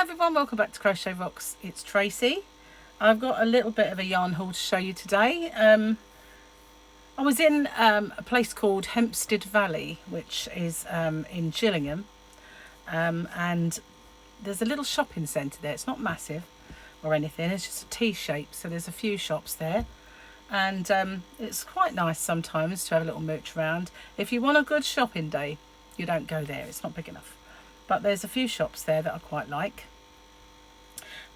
Hi everyone, welcome back to Crochet Rocks. It's Tracy. I've got a little bit of a yarn haul to show you today. I was in a place called Hempsted Valley, which is in Gillingham, and there's a little shopping centre there. It's not massive or anything, it's just a T-shape, so there's a few shops there, and it's quite nice sometimes to have a little mooch around. If you want a good shopping day, you don't go there, it's not big enough. But there's a few shops there that I quite like.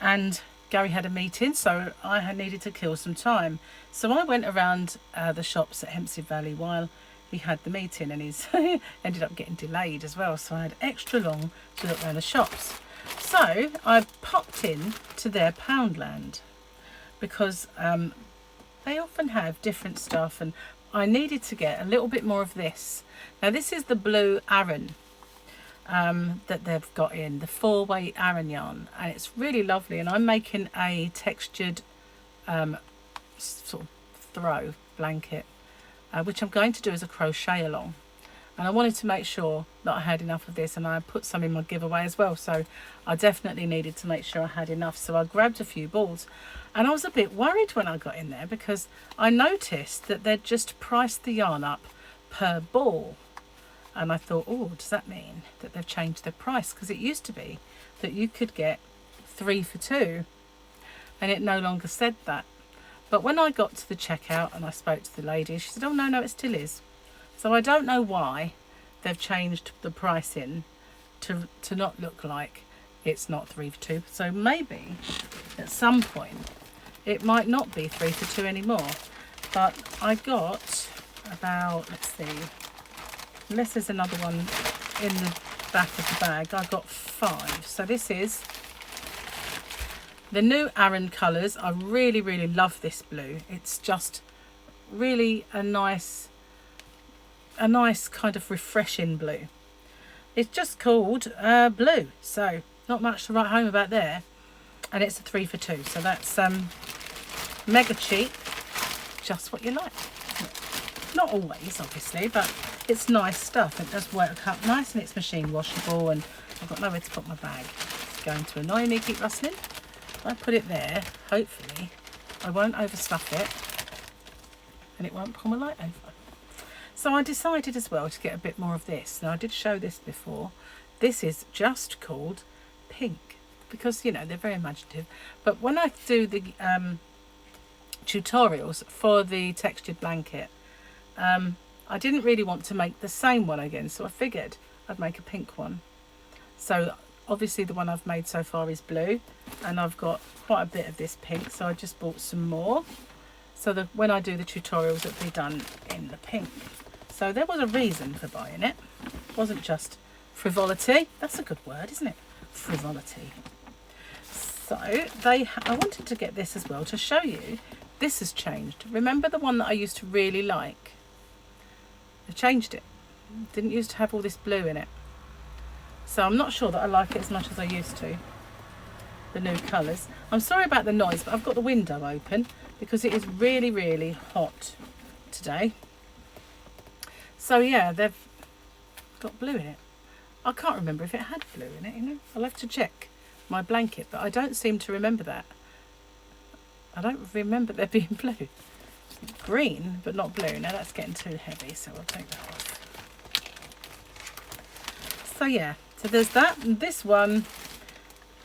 And Gary had a meeting, so I had needed to kill some time. So I went around the shops at Hempsted Valley while he had the meeting, and he's ended up getting delayed as well. So I had extra long to look around the shops. So I popped in to their Poundland because they often have different stuff, and I needed to get a little bit more of this. Now this is the blue Aran that they've got in, the 4-way Aran yarn, and it's really lovely. And I'm making a textured sort of throw blanket, which I'm going to do as a crochet along, and I wanted to make sure that I had enough of this, and I put some in my giveaway as well, so I definitely needed to make sure I had enough. So I grabbed a few balls, and I was a bit worried when I got in there because I noticed that they'd just priced the yarn up per ball. And I thought, oh, does that mean that they've changed their price? Because it used to be that you could get 3 for 2, and it no longer said that. But when I got to the checkout and I spoke to the lady, she said, oh, no, it still is. So I don't know why they've changed the pricing to not look like it's not 3 for 2. So maybe at some point it might not be 3 for 2 anymore. But I got about, let's see, unless there's another one in the back of the bag, I got 5. So this is the new Aran colours. I really love this blue. It's just really a nice kind of refreshing blue. It's just called blue, so not much to write home about there. And it's a 3 for 2, so that's mega cheap, just what you like. Not always, obviously, but it's nice stuff. It does work up nice, and it's machine washable, and I've got nowhere to put my bag. It's going to annoy me, keep rustling. If I put it there, hopefully I won't overstuff it and it won't pull my light over. So I decided as well to get a bit more of this. Now I did show this before. This is just called pink because, you know, they're very imaginative. But when I do the tutorials for the textured blanket, I didn't really want to make the same one again, so I figured I'd make a pink one. So obviously the one I've made so far is blue, and I've got quite a bit of this pink, so I just bought some more so that when I do the tutorials it'll be done in the pink. So there was a reason for buying it. It wasn't just frivolity. That's a good word, isn't it? Frivolity. So I wanted to get this as well to show you this has changed. Remember the one that I used to really like? I've changed it. Didn't used to have all this blue in it. So I'm not sure that I like it as much as I used to. The new colours. I'm sorry about the noise, but I've got the window open because it is really hot today. So yeah, they've got blue in it. I can't remember if it had blue in it, you know. I'll have to check my blanket, but I don't seem to remember that. I don't remember there being blue. Green, but not blue. Now that's getting too heavy, so I'll take that off. So yeah, so there's that. And this one,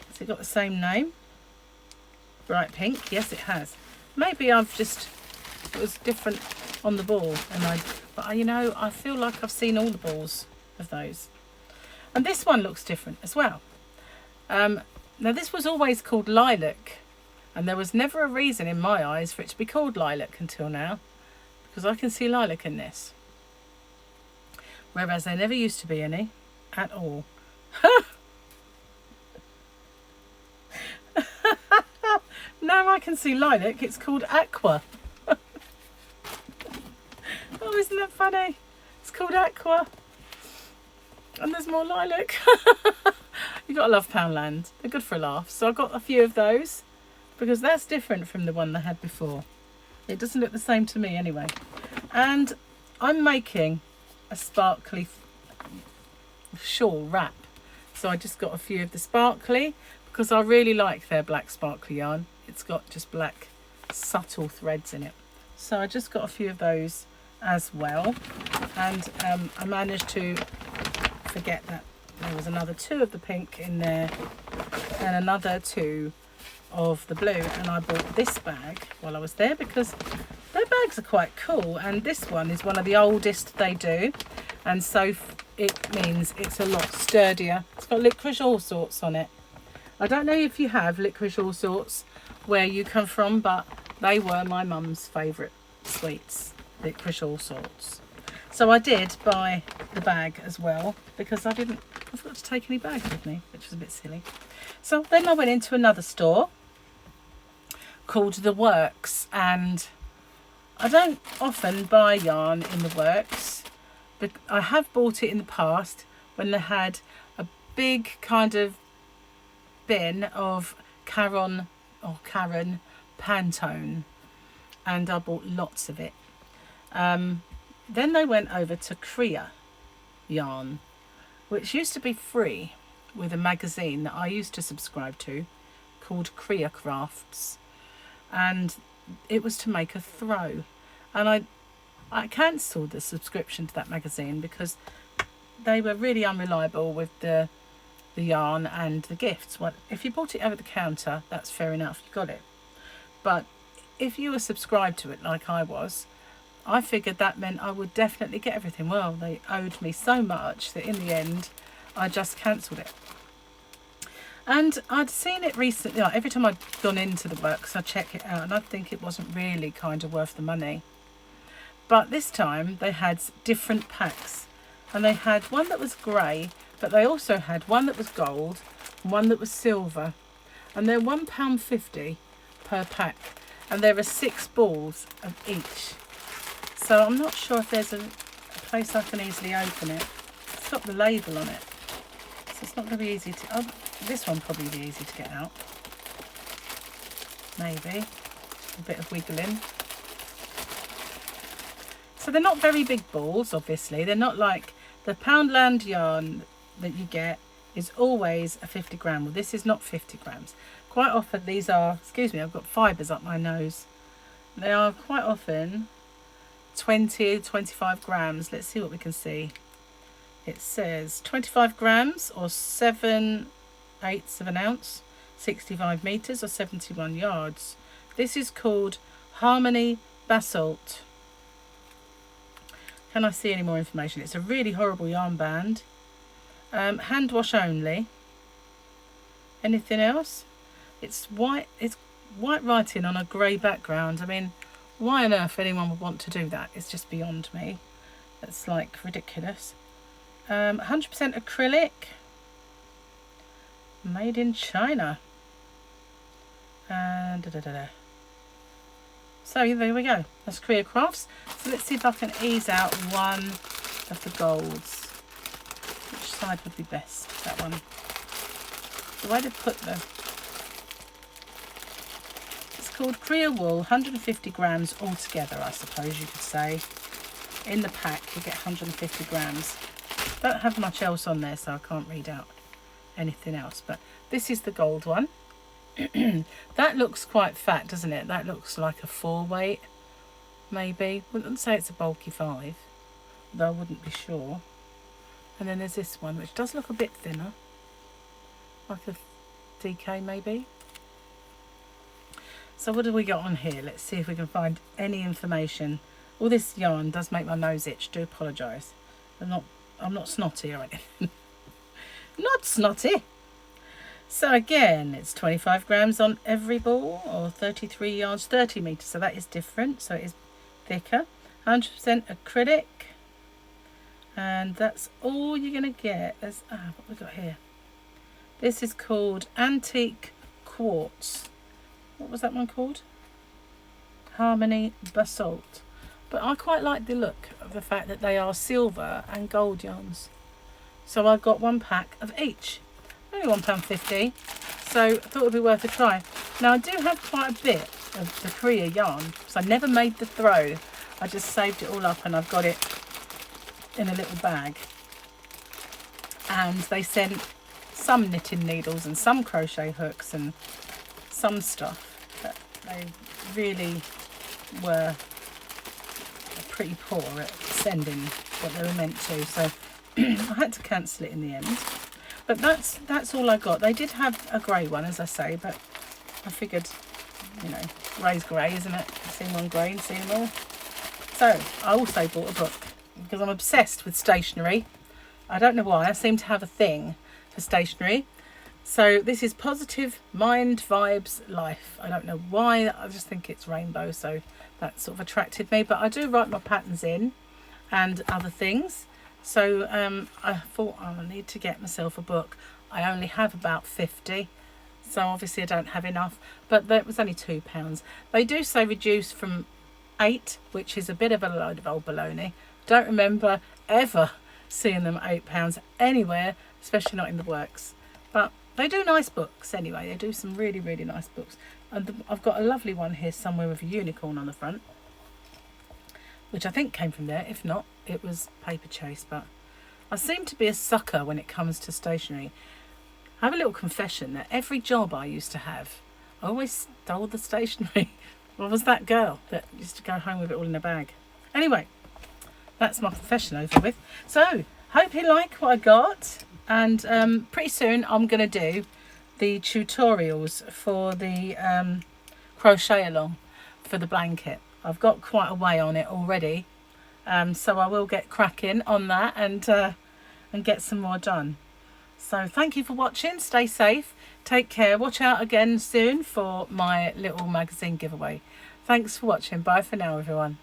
has it got the same name? Bright pink. Yes, it has. Maybe I've just, it was different on the ball, and but you know, I feel like I've seen all the balls of those. And this one looks different as well. Now this was always called lilac. And there was never a reason in my eyes for it to be called lilac until now, because I can see lilac in this. Whereas there never used to be any at all. Now I can see lilac, it's called aqua. Oh, isn't that funny? It's called aqua. And there's more lilac. You've got to love Poundland. They're good for a laugh. So I got a few of those, because that's different from the one they had before. It doesn't look the same to me anyway. And I'm making a sparkly shawl wrap. So I just got a few of the sparkly, because I really like their black sparkly yarn. It's got just black subtle threads in it. So I just got a few of those as well, and I managed to forget that there was another 2 of the pink in there and another 2 of the blue, and I bought this bag while I was there because their bags are quite cool, and this one is one of the oldest they do, and so it means it's a lot sturdier. It's got licorice all sorts on it. I don't know if you have licorice all sorts where you come from, but they were my mum's favourite sweets, licorice all sorts. So I did buy the bag as well because I forgot to take any bags with me, which was a bit silly. So then I went into another store called The Works, and I don't often buy yarn in The Works, but I have bought it in the past when they had a big kind of bin of Karen Pantone, and I bought lots of it. Then they went over to Crochet yarn, which used to be free with a magazine that I used to subscribe to called Crochet Crafts, and it was to make a throw, and I cancelled the subscription to that magazine because they were really unreliable with the yarn and the gifts. Well, if you bought it over the counter, that's fair enough, you got it, but if you were subscribed to it like I was, I figured that meant I would definitely get everything. Well, they owed me so much that in the end I just cancelled it. And I'd seen it recently, like every time I'd gone into The Works I check it out, and I'd think it wasn't really kind of worth the money. But this time they had different packs, and they had one that was grey, but they also had one that was gold and one that was silver, and they're £1.50 per pack, and there are 6 balls of each. So I'm not sure if there's a place I can easily open it. It's got the label on it, so it's not going to be easy to... Oh, this one probably be easy to get out. Maybe. A bit of wiggling. So they're not very big balls, obviously. They're not like the Poundland yarn that you get is always a 50 gram. Well, this is not 50 grams. Quite often these are, excuse me, I've got fibres up my nose. They are quite often 20, 25 grams. Let's see what we can see. It says 25 grams or 7/8 of an ounce, 65 meters or 71 yards. This is called Harmony Basalt. Can I see any more information? It's a really horrible yarn band. Hand wash only. Anything else? It's white writing on a grey background. I mean, why on earth anyone would want to do that? It's just beyond me. That's like ridiculous. 100% acrylic. Made in China. And so there we go. That's Crochet Crafts. So let's see if I can ease out one of the golds. Which side would be best? That one. The way they put the... It's called Crochet Wool, 150 grams altogether, I suppose you could say. In the pack you get 150 grams. Don't have much else on there, so I can't read out anything else, but this is the gold one. That looks quite fat, doesn't it? That looks like a 4 weight, maybe. Wouldn't say it's a bulky 5, though I wouldn't be sure. And then there's this one, which does look a bit thinner, like a DK maybe. So what do we got on here? Let's see if we can find any information. All this yarn does make my nose itch. Do apologise. I'm not snotty or anything. Not snotty. So again, it's 25 grams on every ball, or 33 yards, 30 meters. So that is different. So it is thicker. 100% acrylic. And that's all you're going to get. There's, what we got here? This is called Antique Quartz. What was that one called? Harmony Basalt. But I quite like the look of the fact that they are silver and gold yarns. So I got 1 pack of each. Only £1.50. So I thought it would be worth a try. Now I do have quite a bit of the Crochet yarn, so I never made the throw. I just saved it all up and I've got it in a little bag. And they sent some knitting needles and some crochet hooks and some stuff, but they really were pretty poor at sending what they were meant to, so I had to cancel it in the end. But that's all I got. They did have a grey one, as I say, but I figured, you know, grey's grey, isn't it? I've seen one grey and seen them all. So I also bought a book because I'm obsessed with stationery. I don't know why, I seem to have a thing for stationery. So this is Positive Mind Vibes Life. I don't know why, I just think it's rainbow, so that sort of attracted me. But I do write my patterns in and other things. So I thought I need to get myself a book. I only have about 50, so obviously I don't have enough, but that was only £2. They do say reduce from 8, which is a bit of a load of old baloney. Don't remember ever seeing them at £8 anywhere, especially not in the works. But they do nice books anyway. They do some really, really nice books. And I've got a lovely one here somewhere with a unicorn on the front, which I think came from there. If not, it was Paper Chase. But I seem to be a sucker when it comes to stationery. I have a little confession that every job I used to have, I always stole the stationery. I was that girl that used to go home with it all in a bag. Anyway, that's my confession over with. So, hope you like what I got. And pretty soon I'm going to do the tutorials for the crochet along for the blanket. I've got quite a way on it already, so I will get cracking on that and get some more done. So thank you for watching. Stay safe, take care, watch out again soon for my little magazine giveaway. Thanks for watching. Bye for now, everyone.